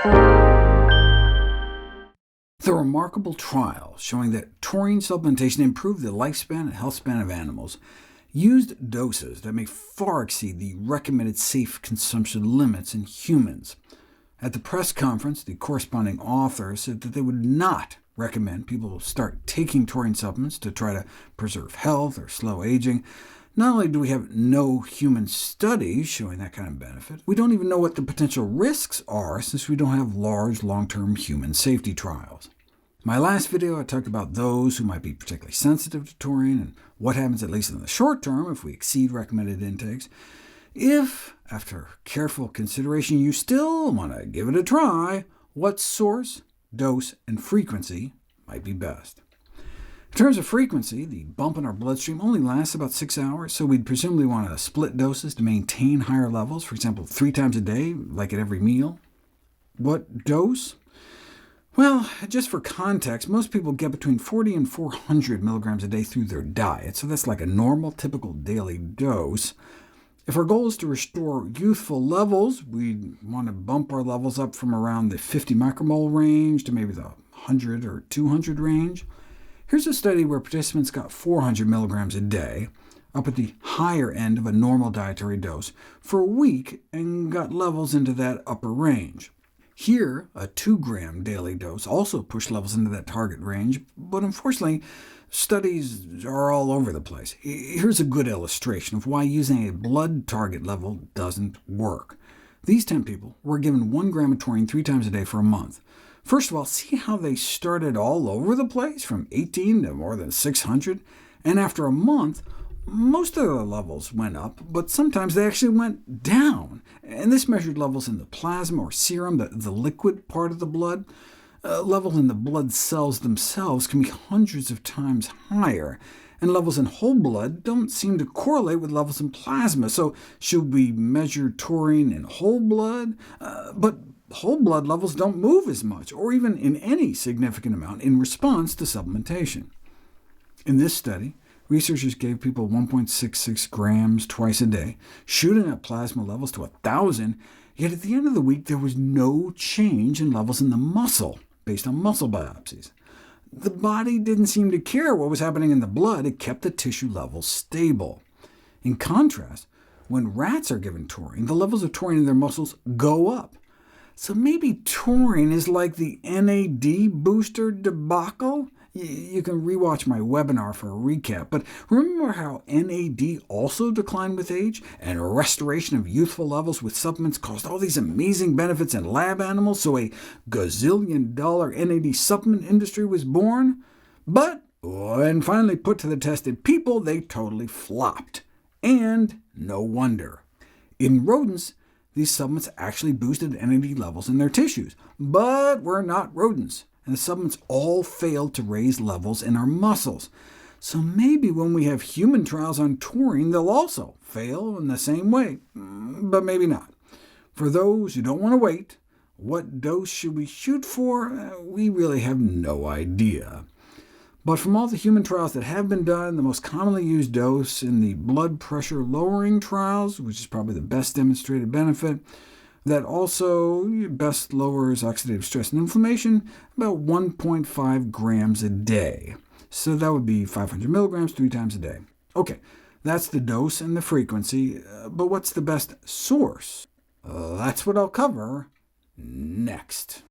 The remarkable trial showing that taurine supplementation improved the lifespan and health span of animals used doses that may far exceed the recommended safe consumption limits in humans. At the press conference, the corresponding author said that they would not recommend people start taking taurine supplements to try to preserve health or slow aging. Not only do we have no human studies showing that kind of benefit, we don't even know what the potential risks are, since we don't have large, long-term human safety trials. In my last video, I talked about those who might be particularly sensitive to taurine, and what happens, at least in the short term, if we exceed recommended intakes. If, after careful consideration, you still want to give it a try, what source, dose, and frequency might be best? In terms of frequency, the bump in our bloodstream only lasts about 6 hours, so we'd presumably want to split doses to maintain higher levels, for example, 3 times a day, like at every meal. What dose? Well, just for context, most people get between 40 and 400 milligrams a day through their diet, so that's like a normal, typical daily dose. If our goal is to restore youthful levels, we'd want to bump our levels up from around the 50 micromole range to maybe the 100 or 200 range. Here's a study where participants got 400 milligrams a day, up at the higher end of a normal dietary dose, for a week, and got levels into that upper range. Here, a 2-gram daily dose also pushed levels into that target range, but unfortunately, studies are all over the place. Here's a good illustration of why using a blood target level doesn't work. These 10 people were given 1 gram of taurine 3 times a day for a month. First of all, see how they started all over the place, from 18 to more than 600, and after a month, most of the levels went up, but sometimes they actually went down. And this measured levels in the plasma or serum, the liquid part of the blood. Levels in the blood cells themselves can be hundreds of times higher, and levels in whole blood don't seem to correlate with levels in plasma. So should we measure taurine in whole blood? But whole blood levels don't move as much, or even in any significant amount, in response to supplementation. In this study, researchers gave people 1.66 grams twice a day, shooting up plasma levels to 1,000, yet at the end of the week there was no change in levels in the muscle, based on muscle biopsies. The body didn't seem to care what was happening in the blood. It kept the tissue levels stable. In contrast, when rats are given taurine, the levels of taurine in their muscles go up. So maybe taurine is like the NAD booster debacle? You can rewatch my webinar for a recap, but remember how NAD also declined with age, and a restoration of youthful levels with supplements caused all these amazing benefits in lab animals, so a gazillion-dollar NAD supplement industry was born? But when finally put to the test in people, they totally flopped. And no wonder. In rodents, these supplements actually boosted NAD levels in their tissues, but we're not rodents, and the supplements all failed to raise levels in our muscles. So maybe when we have human trials on taurine, they'll also fail in the same way, but maybe not. For those who don't want to wait, what dose should we shoot for? We really have no idea. But from all the human trials that have been done, the most commonly used dose in the blood pressure lowering trials, which is probably the best demonstrated benefit, that also best lowers oxidative stress and inflammation, about 1.5 grams a day. So that would be 500 milligrams 3 times a day. OK, that's the dose and the frequency, but what's the best source? That's what I'll cover next.